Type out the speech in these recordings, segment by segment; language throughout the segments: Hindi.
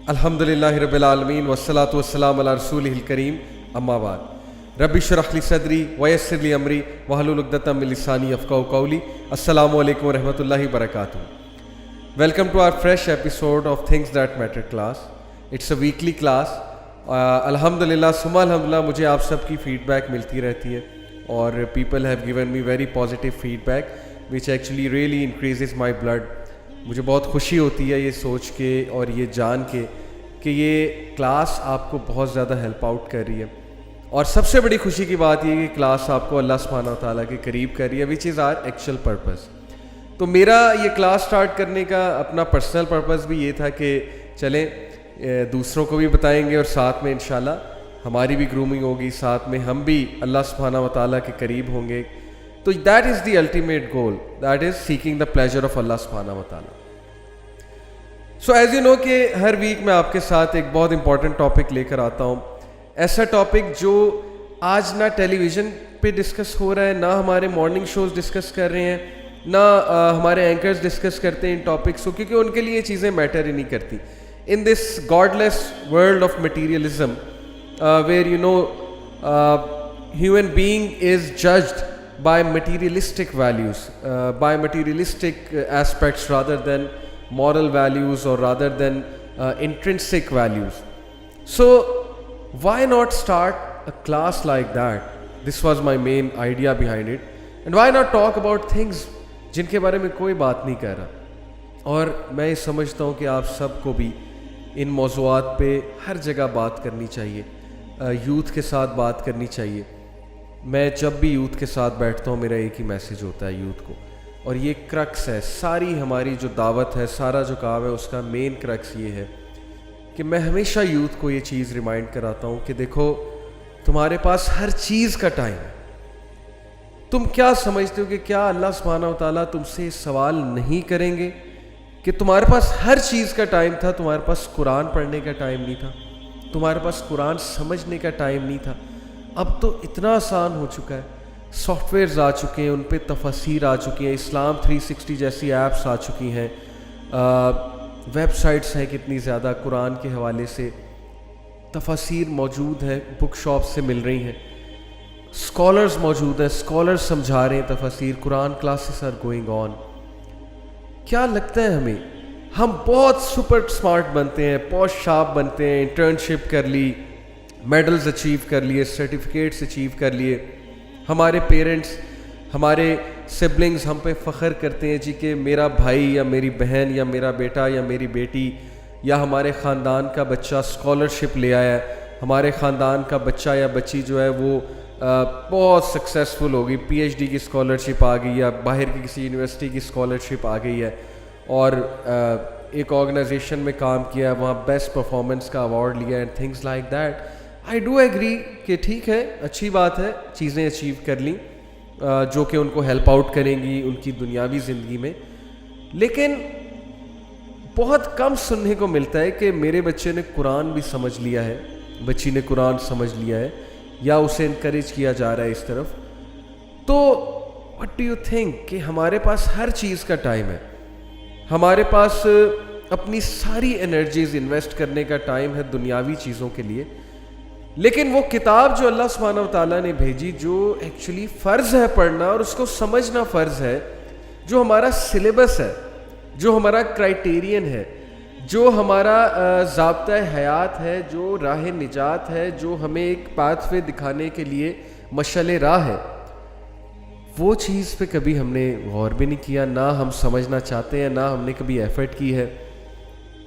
अल्हम्दुलिल्लाहि रब्बिल आलमीन वस्सलातु वस्सलामु अला रसूलिहिल करीम अम्मा बाद रब्बि इश्रह ली सदरी वयस्सिर ली अमरी वहलुल उक़दतम मिन लिसानी यफ़क़हू क़ौली। अस्सलामु अलैकुम व रहमतुल्लाहि व बरकातुहू। Welcome to our fresh episode of things that matter class. It's a weekly class. अल्हम्दुलिल्लाह सुम्मा अल्हम्दुलिल्लाह मुझे आप सबकी फ़ीडबैक मिलती रहती है और people have given me very positive feedback which actually really increases my blood. मुझे बहुत खुशी होती है ये सोच के और ये जान के कि ये क्लास आपको बहुत ज़्यादा हेल्प आउट कर रही है। और सबसे बड़ी खुशी की बात ये कि क्लास आपको अल्लाह सुब्हानहू व तआला के करीब कर रही है, which is our actual purpose. तो मेरा ये क्लास स्टार्ट करने का अपना पर्सनल पर्पस भी ये था कि चलें दूसरों को भी बताएंगे और साथ में इंशाल्लाह हमारी भी ग्रूमिंग होगी, साथ में हम भी अल्लाह सुब्हानहू व तआला के करीब होंगे। तो that is the ultimate goal, that is seeking the pleasure of अल्लाह सुब्हानहू व तआला। सो एज यू नो कि हर वीक मैं आपके साथ एक बहुत इंपॉर्टेंट टॉपिक लेकर आता हूँ। ऐसा टॉपिक जो आज ना टेलीविज़न पे डिस्कस हो रहा है, ना हमारे मॉर्निंग शोज़ डिस्कस कर रहे हैं, ना हमारे एंकर्स डिस्कस करते हैं इन टॉपिक्स को, क्योंकि उनके लिए ये चीज़ें मैटर ही नहीं करती। In this godless world of materialism where you know human being is judged by materialistic values, by materialistic aspects rather than moral values or rather than intrinsic values. So why not start a class like that? This was my main idea behind it. And why not talk about things जिनके बारे में कोई बात नहीं कर रहा। और मैं ये समझता हूँ कि आप सबको भी इन मौज़ूआत पे हर जगह बात करनी चाहिए, यूथ के साथ बात करनी चाहिए। मैं जब भी यूथ के साथ बैठता हूँ मेरा एक ही मैसेज होता है यूथ को, और ये क्रक्स है सारी हमारी जो दावत है, सारा जो काम है, उसका मेन क्रक्स ये है कि मैं हमेशा यूथ को ये चीज़ रिमाइंड कराता हूँ कि देखो तुम्हारे पास हर चीज़ का टाइम है। तुम क्या समझते हो कि क्या अल्लाह सुब्हानहू व तआला तुमसे सवाल नहीं करेंगे कि तुम्हारे पास हर चीज़ का टाइम था, तुम्हारे पास कुरान पढ़ने का टाइम नहीं था, तुम्हारे पास कुरान समझने का टाइम नहीं था। अब तो इतना आसान हो चुका है, सॉफ्टवेयर्स आ चुके हैं, उन पे तफसीर आ चुकी हैं, इस्लाम 360 जैसी ऐप्स आ चुकी हैं, वेबसाइट्स हैं कितनी ज़्यादा, कुरान के हवाले से तफसीर मौजूद है, बुक शॉप से मिल रही हैं, स्कॉलर्स मौजूद हैं, स्कॉलर्स समझा रहे हैं तफसीर, Quran classes are going on. क्या लगता है हमें हम बहुत सुपर स्मार्ट बनते हैं, पॉश शार्प बनते हैं, इंटर्नशिप कर ली, मेडल्स अचीव कर लिए, सर्टिफिकेट्स अचीव कर लिए, हमारे पेरेंट्स, हमारे सिबलिंग्स हम पे फ़ख्र करते हैं जी कि मेरा भाई या मेरी बहन या मेरा बेटा या मेरी बेटी या हमारे ख़ानदान का बच्चा स्कॉलरशिप ले आया, हमारे ख़ानदान का बच्चा या बच्ची जो है वो बहुत सक्सेसफुल होगी, PhD की स्कॉलरशिप आ गई या बाहर की किसी यूनिवर्सिटी की स्कॉलरशिप आ गई है और एक ऑर्गेनाइजेशन में काम किया है, वहाँ बेस्ट परफॉर्मेंस का अवार्ड लिया and things like that. I do agree कि ठीक है, अच्छी बात है, चीज़ें अचीव कर ली जो कि उनको हेल्प आउट करेंगी उनकी दुनियावी ज़िंदगी में। लेकिन बहुत कम सुनने को मिलता है कि मेरे बच्चे ने कुरान भी समझ लिया है, बच्ची ने कुरान समझ लिया है, या उसे इनकरेज किया जा रहा है इस तरफ। तो व्हाट डू यू थिंक कि हमारे पास हर चीज़ का टाइम है, हमारे पास अपनी सारी एनर्जीज इन्वेस्ट करने का टाइम है दुनियावी चीज़ों के लिए। लेकिन वो किताब जो अल्लाह सुब्हानहू व तआला ने भेजी, जो एक्चुअली फ़र्ज़ है पढ़ना और उसको समझना फ़र्ज़ है, जो हमारा सिलेबस है, जो हमारा क्राइटेरियन है, जो हमारा ज़ाब्ता हयात है, जो राह निजात है, जो हमें एक पाथवे दिखाने के लिए मशअल राह है, वो चीज़ पे कभी हमने गौर भी नहीं किया, ना हम समझना चाहते हैं, ना हमने कभी एफ़र्ट की है।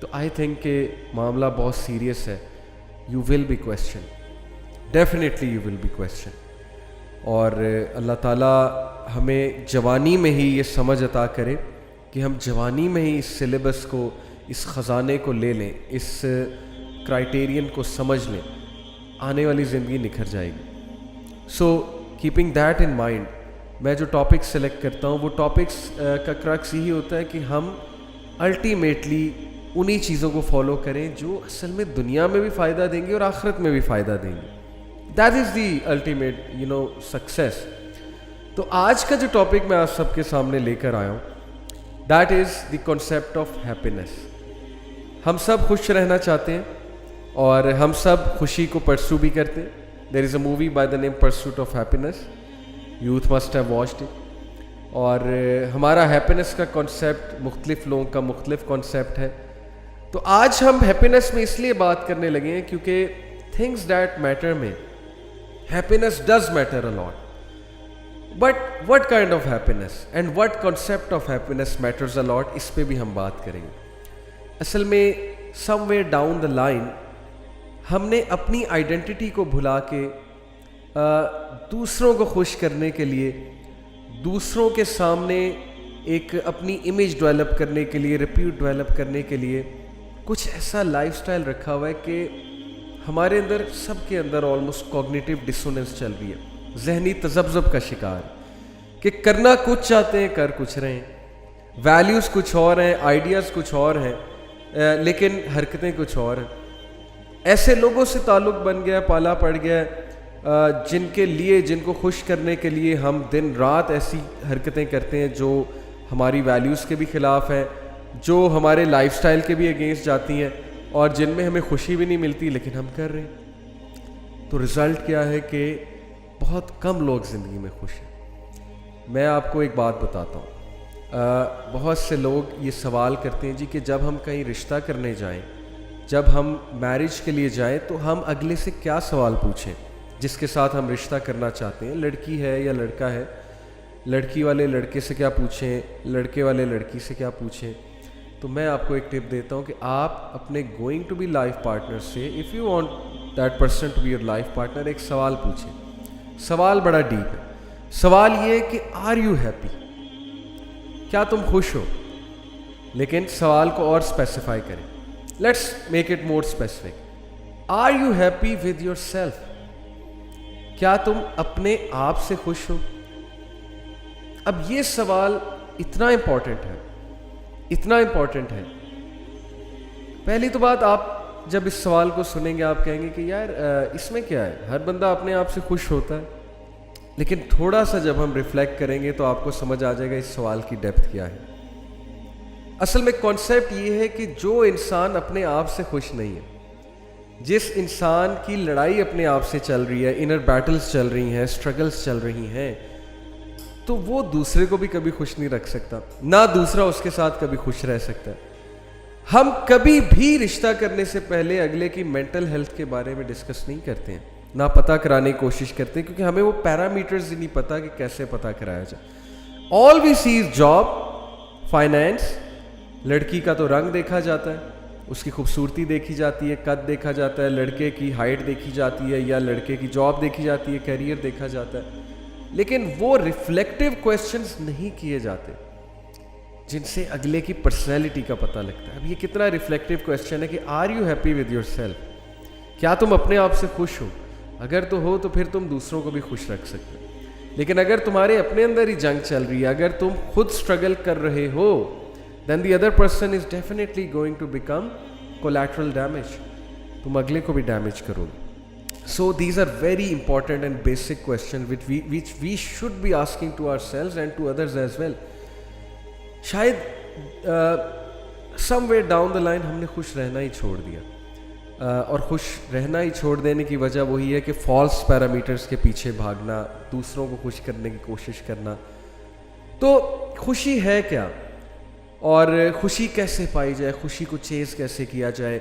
तो आई थिंक कि मामला बहुत सीरियस है। You will be question, definitely you will be question. और अल्लाह ताला हमें जवानी में ही ये समझ अता करे कि हम जवानी में ही इस सिलेबस को, इस ख़जाने को ले लें, इस क्राइटेरियन को समझ लें, आने वाली ज़िंदगी निखर जाएगी। So keeping that in mind, मैं जो टॉपिक्स सेलेक्ट करता हूँ वो टॉपिक्स का क्रक्स यही होता है कि हम अल्टीमेटली उन्हीं चीज़ों को फॉलो करें जो असल में दुनिया में भी फ़ायदा देंगे और आखिरत में भी फ़ायदा देंगे। That is the ultimate success. तो आज का जो टॉपिक मैं आप सबके सामने लेकर आया हूँ, that is the concept of happiness. हम सब खुश रहना चाहते हैं और हम सब खुशी को परसू भी करते हैं. There is a movie by the name Pursuit of Happiness. Youth must have watched it. और हमारा हैप्पीनेस का कॉन्सेप्ट मुख्तलिफ लोगों का मुख्तलिफ कॉन्सेप्ट है. तो आज हम हैप्पीनेस में इसलिए बात करने लगे हैं क्योंकि थिंग्स दैट मैटर में happiness does matter a lot. But what kind of happiness and what concept of happiness matters a lot, इस पे भी हम बात करेंगे. असल में समवेयर डाउन द लाइन हमने अपनी आइडेंटिटी को भुला के दूसरों को खुश करने के लिए, दूसरों के सामने एक अपनी इमेज डेवलप करने के लिए, रिप्यूट डेवलप करने के लिए कुछ ऐसा लाइफस्टाइल रखा हुआ है कि हमारे अंदर, सबके अंदर ऑलमोस्ट कॉग्निटिव डिसोनेंस चल रही है. जहनी तजब्जुब का शिकार कि करना कुछ चाहते हैं, कर कुछ रहे हैं. वैल्यूज़ कुछ और हैं, आइडियाज़ कुछ और हैं, लेकिन हरकतें कुछ और हैं. ऐसे लोगों से ताल्लुक़ बन गया, पाला पड़ गया, जिनके लिए, जिनको खुश करने के लिए हम दिन रात ऐसी हरकतें करते हैं जो हमारी वैल्यूज़ के भी ख़िलाफ़ हैं, जो हमारे लाइफस्टाइल के भी अगेंस्ट जाती हैं और जिनमें हमें खुशी भी नहीं मिलती लेकिन हम कर रहे हैं. तो रिज़ल्ट क्या है कि बहुत कम लोग ज़िंदगी में खुश हैं. मैं आपको एक बात बताता हूँ. बहुत से लोग ये सवाल करते हैं जी कि जब हम कहीं रिश्ता करने जाएं, जब हम मैरिज के लिए जाएं, तो हम अगले से क्या सवाल पूछें जिसके साथ हम रिश्ता करना चाहते हैं. लड़की है या लड़का है, लड़की वाले लड़के से क्या पूछें, लड़के वाले लड़की से क्या पूछें. तो मैं आपको एक टिप देता हूँ कि आप अपने going to be life partner से, if you want that person to be your life partner, एक सवाल पूछें. सवाल बड़ा डीप है. सवाल ये है कि आर यू हैप्पी, क्या तुम खुश हो. लेकिन सवाल को और स्पेसिफाई करें. Let's make it more specific. Are you happy with yourself, क्या तुम अपने आप से खुश हो. अब ये सवाल इतना इंपॉर्टेंट है, इतना इंपॉर्टेंट है. पहली तो बात, आप जब इस सवाल को सुनेंगे आप कहेंगे कि यार इसमें क्या है, हर बंदा अपने आप से खुश होता है. लेकिन थोड़ा सा जब हम रिफ्लेक्ट करेंगे तो आपको समझ आ जाएगा इस सवाल की डेप्थ क्या है. असल में कॉन्सेप्ट ये है कि जो इंसान अपने आप से खुश नहीं है, जिस इंसान की लड़ाई अपने आप से चल रही है, इनर बैटल्स चल रही हैं, स्ट्रगल्स चल रही हैं, तो वो दूसरे को भी कभी खुश नहीं रख सकता, ना दूसरा उसके साथ कभी खुश रह सकता है. हम कभी भी रिश्ता करने से पहले अगले की मेंटल हेल्थ के बारे में डिस्कस नहीं करते हैं, ना पता कराने की कोशिश करते हैं, क्योंकि हमें वो पैरामीटर्स ही नहीं पता कि कैसे पता कराया जाए. All we see is job, finance. लड़की का तो रंग देखा जाता है, उसकी खूबसूरती देखी जाती है, कद देखा जाता है, लड़के की हाइट देखी जाती है या लड़के की जॉब देखी जाती है, करियर देखा जाता है. लेकिन वो रिफ्लेक्टिव क्वेश्चंस नहीं किए जाते जिनसे अगले की पर्सनैलिटी का पता लगता है. अब ये कितना रिफ्लेक्टिव क्वेश्चन है कि are you happy with yourself, क्या तुम अपने आप से खुश हो. अगर तो हो तो फिर तुम दूसरों को भी खुश रख सकते हो. लेकिन अगर तुम्हारे अपने अंदर ही जंग चल रही है, अगर तुम खुद स्ट्रगल कर रहे हो, then the other person is definitely going to become collateral damage. तुम अगले को भी डैमेज करोगे. So these are very important and basic questions which we should be asking to ourselves and to others as well. शायद somewhere down the line हमने खुश रहना ही छोड़ दिया. और खुश रहना ही छोड़ देने की वजह वही है कि फॉल्स पैरामीटर्स के पीछे भागना, दूसरों को खुश करने की कोशिश करना. तो खुशी है क्या, और खुशी कैसे पाई जाए, खुशी को चेज़ कैसे किया जाए.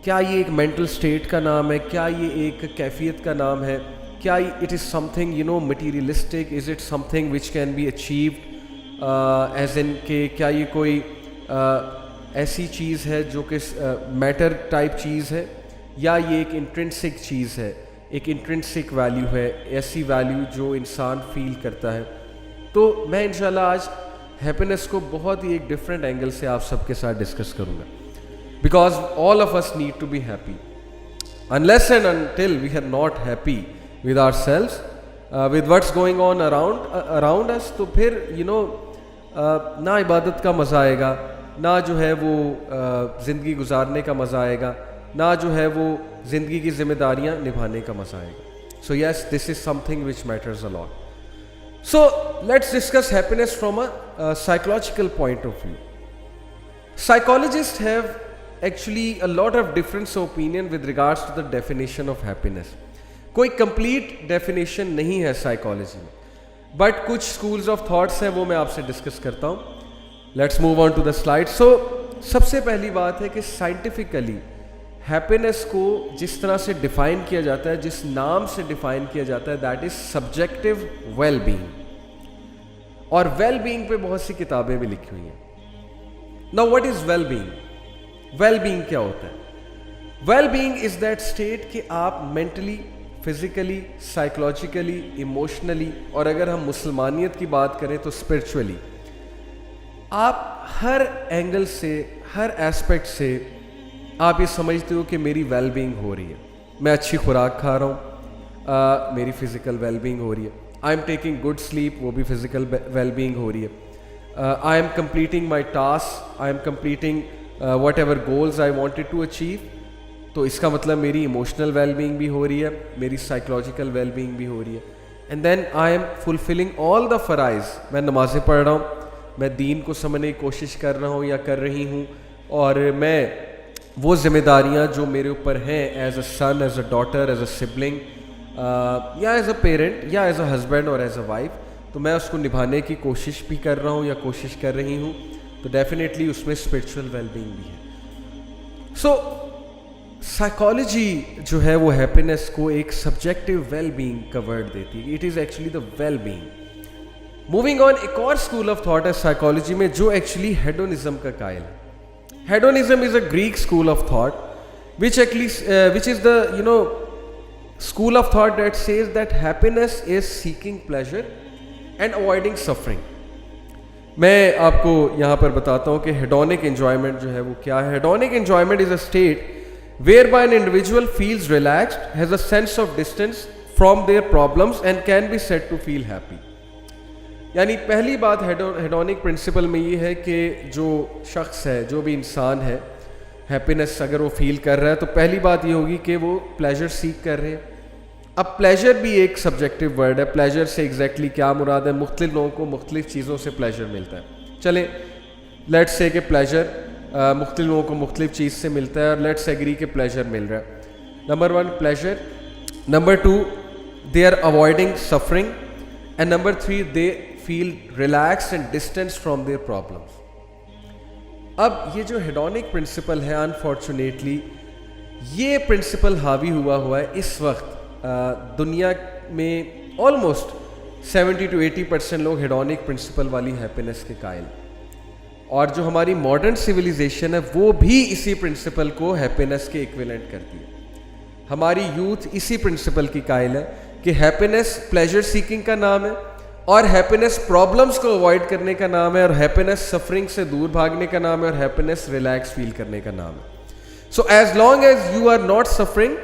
क्या ये एक मेंटल स्टेट का नाम है, क्या ये एक कैफियत का नाम है, क्या it is something materialistic, is it something which can be achieved as in के, क्या ये कोई ऐसी चीज़ है जो कि मैटर टाइप चीज़ है, या ये एक इंट्रिंसिक चीज़ है, एक इंट्रिंसिक वैल्यू है, ऐसी वैल्यू जो इंसान फील करता है. तो मैं इंशाल्लाह आज हैप्पीनेस को बहुत ही एक डिफरेंट एंगल से आप सबके साथ डिस्कस करूँगा. Because all of us need to be happy. Unless and until we are not happy with ourselves, with what's going on around us, तो फिर ना इबादत का मज़ा आएगा, ना जो है वो ज़िंदगी गुजारने का मज़ा आएगा, ना जो है वो ज़िंदगी की जिम्मेदारियाँ निभाने का मज़ा आएगा. So yes, this is something which matters a lot. So let's discuss happiness from a psychological point of view. Psychologists have actually a lot of difference of opinion with regards to the definition of happiness. कोई complete definition नहीं है psychology में, but कुछ schools of thoughts हैं, वो मैं आपसे discuss करता हूँ. Let's move on to the slide. So सबसे पहली बात है कि scientifically happiness को जिस तरह से define किया जाता है, जिस नाम से define किया जाता है, that is subjective well-being. और well-being पे बहुत सी किताबें भी लिखी हुई हैं. Now what is well-being? Well-being क्या होता है? Well-being is that state कि आप mentally, physically, psychologically, emotionally और अगर हम मुसलमानियत की बात करें तो spiritually, आप हर एंगल से, हर एस्पेक्ट से आप ये समझते हो कि मेरी वेल-बीइंग हो रही है. मैं अच्छी खुराक खा रहा हूँ, मेरी फिजिकल वेल-बीइंग हो रही है. I am taking good sleep, वो भी फिजिकल वेल-बीइंग हो रही है. I am completing my tasks, I am completing whatever goals I wanted to achieve. तो इसका मतलब मेरी emotional well-being भी हो रही है, मेरी psychological well-being भी हो रही है. And then I am fulfilling all the फराइज़. मैं नमाज़ें पढ़ रहा हूँ, मैं दीन को समझने की कोशिश कर रहा हूँ या कर रही हूँ, और मैं वो जिम्मेदारियाँ जो मेरे ऊपर हैं as a son, as a daughter, as a sibling, या एज अ पेरेंट, या एज अ हस्बैंड और एज अ वाइफ, तो मैं उसको निभाने की कोशिश भी कर रहा हूँ या कोशिश कर रही हूँ. तो डेफिनेटली उसमें स्पिरिचुअल वेलबींग भी है. सो साइकोलॉजी जो है वो हैप्पीनेस को एक सब्जेक्टिव वेलबींग का वर्ड देती है. It is actually the wellbeing. Moving on, एक और स्कूल ऑफ थॉट है साइकोलॉजी में जो एक्चुअली हेडोनिज्म का कायल है. Hedonism is a Greek school of thought which is the school of thought that says that happiness is seeking pleasure and avoiding suffering. मैं आपको यहाँ पर बताता हूँ कि hedonic enjoyment जो है वो क्या है. hedonic enjoyment is a state whereby an individual feels relaxed, has a sense of distance from their problems and can be said to feel happy. यानी पहली बात hedonic principle में ये है कि जो शख्स है, जो भी इंसान है, हैप्पीनेस अगर वो फील कर रहा है तो पहली बात ये होगी कि वो प्लेजर सीक कर रहे हैं. अब प्लेजर भी एक सब्जेक्टिव वर्ड है. प्लेजर से एग्जैक्टली क्या मुराद है? मुख्तलिफ लोगों को मुख्तलिफ चीज़ों से प्लेजर मिलता है. चलें, लेट्स से कि प्लेजर मुख्तलिफ लोगों को मुख्तलिफ चीज़ से मिलता है, और लेट्स एग्री कि प्लेजर मिल रहा है. Number 1 pleasure, number 2 they are avoiding suffering, and number 3 they feel relax and distance from their problems. अब ये जो हेडोनिक प्रिंसिपल है, अनफॉर्चुनेटली ये प्रिंसिपल हावी हुआ है इस वक्त दुनिया में. ऑलमोस्ट 70 to 80% लोग हेडोनिक प्रिंसिपल वाली हैप्पीनेस के कायल, और जो हमारी मॉडर्न सिविलाइजेशन है वो भी इसी प्रिंसिपल को हैप्पीनेस के इक्विवेलेंट करती है. हमारी यूथ इसी प्रिंसिपल की कायल है कि हैप्पीनेस प्लेजर सीकिंग का नाम है, और हैप्पीनेस प्रॉब्लम्स को अवॉइड करने का नाम है, और हैप्पीनेस सफरिंग से दूर भागने का नाम है, और हैप्पीनेस रिलैक्स फील करने का नाम है. So as long as you are not suffering,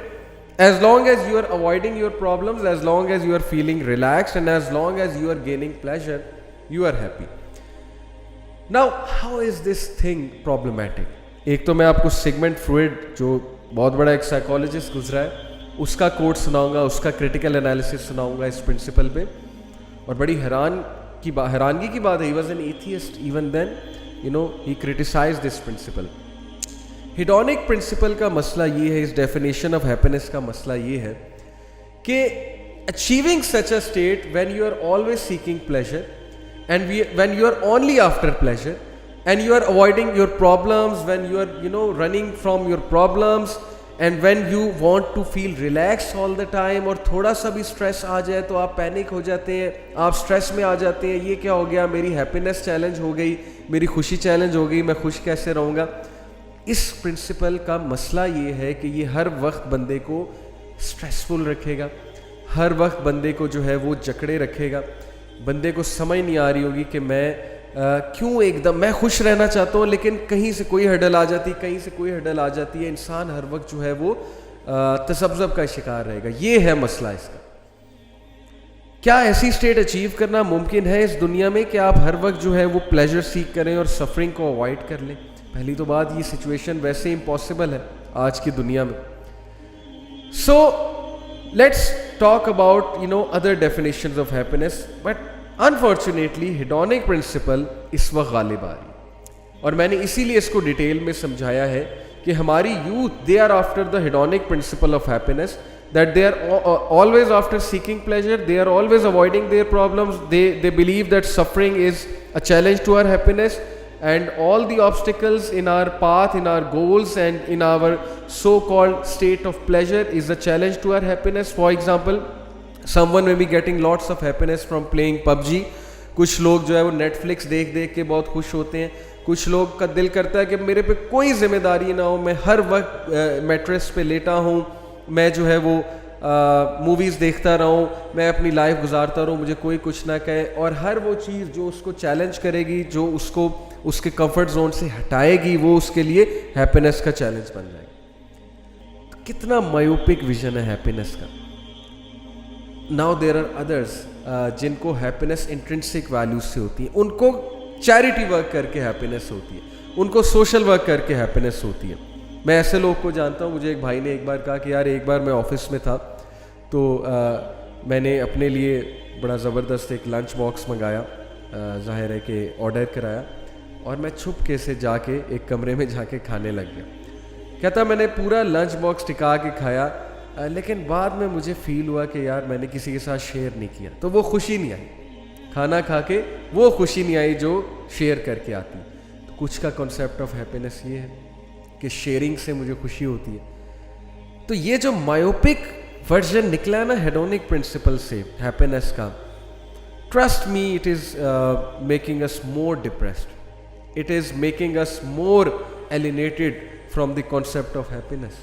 as long as you are avoiding your problems, as long as you are feeling relaxed, and as long as you are gaining pleasure, you are happy. Now how is this thing problematic? एक तो मैं आपको सिगमंड फ्रॉइड जो बहुत बड़ा एक साइकोलॉजिस्ट गुजरा है उसका कोट सुनाऊंगा, उसका क्रिटिकल एनालिसिस सुनाऊंगा इस प्रिंसिपल पे, और बड़ी हैरानगी की बात है, he was an atheist even then, he criticized this principle. Hedonic principle का मसला ये है, इस डेफिनेशन ऑफ हैप्पीनेस का मसला ये है कि achieving such a state when you are always seeking pleasure and when you are only after pleasure and you are avoiding your problems, when you are running from your problems, and when you want to feel relax all the time, और थोड़ा सा भी स्ट्रेस आ जाए तो आप पैनिक हो जाते हैं, आप स्ट्रेस में आ जाते हैं. ये क्या हो गया? मेरी हैप्पीनेस चैलेंज हो गई, मेरी खुशी चैलेंज हो गई, मैं खुश कैसे रहूँगा? इस प्रिंसिपल का मसला ये है कि ये हर वक्त बंदे को स्ट्रेसफुल रखेगा, हर वक्त बंदे को जो है वो जकड़े रखेगा. बंदे को समझ नहीं आ रही होगी कि मैं क्यों एकदम मैं खुश रहना चाहता हूँ लेकिन कहीं से कोई हडल आ जाती, कहीं से कोई हडल आ जाती है. इंसान हर वक्त जो है वो तसब्ज़ुब का शिकार रहेगा. ये है मसला इसका. क्या ऐसी स्टेट अचीव करना मुमकिन है इस दुनिया में कि आप हर वक्त जो है वो प्लेजर सीख करें और सफरिंग को अवॉइड कर लें? पहली तो बात, ये सिचुएशन वैसे इम्पॉसिबल है आज की दुनिया में. So let's talk about other definitions of happiness, but unfortunately hedonic principle इस वक्त गालिब आ रही, और मैंने इसीलिए इसको डिटेल में समझाया है कि हमारी youth they are after the hedonic principle of happiness, that they are always after seeking pleasure, they are always avoiding their problems, they believe that suffering is a challenge to our happiness, and all the obstacles in our path, in our goals and in our so called state of pleasure is a challenge to our happiness. For example, someone may be getting lots of happiness from playing PUBG, कुछ लोग जो है वो नेटफ्लिक्स देख देख के बहुत खुश होते हैं, कुछ लोग का दिल करता है कि मेरे पे कोई जिम्मेदारी ना हो, मैं हर वक्त मैट्रेस पे लेटा हूँ, मैं जो है वो मूवीज़ देखता रहूँ, मैं अपनी लाइफ गुजारता रहूँ, मुझे कोई कुछ ना कहे, और हर वो चीज़ जो उसको चैलेंज करेगी, जो उसको उसके कंफर्ट जोन से हटाएगी, वो उसके लिए हैप्पीनेस का चैलेंज बन जाएगी। तो कितना मायोपिक विजन है हैप्पीनेस का। नाउ देयर आर अदर्स जिनको हैप्पीनेस इंट्रिंसिक वैल्यूज से होती है, उनको चैरिटी वर्क करके हैप्पीनेस होती है, उनको सोशल वर्क करके हैप्पीनेस होती है। मैं ऐसे लोग को जानता हूँ, मुझे एक भाई ने एक बार कहा कि यार एक बार मैं ऑफिस में था तो मैंने अपने लिए बड़ा ज़बरदस्त एक लंच बॉक्स मंगाया, ज़ाहिर है कि ऑर्डर कराया, और मैं छुपके से जाके एक कमरे में जाके खाने लग गया। कहता मैंने पूरा लंच बॉक्स टिका के खाया, लेकिन बाद में मुझे फ़ील हुआ कि यार मैंने किसी के साथ शेयर नहीं किया, तो वो खुशी नहीं आई, खाना खा के वो खुशी नहीं आई जो शेयर करके आती। तो कुछ का कॉन्सेप्ट ऑफ हैप्पीनेस ये है कि शेयरिंग से मुझे खुशी होती है। तो ये जो मायोपिक वर्जन निकला ना हेडोनिक प्रिंसिपल से हैप्पीनेस का, trust me it is making us more depressed, it is making us more alienated from the concept of happiness.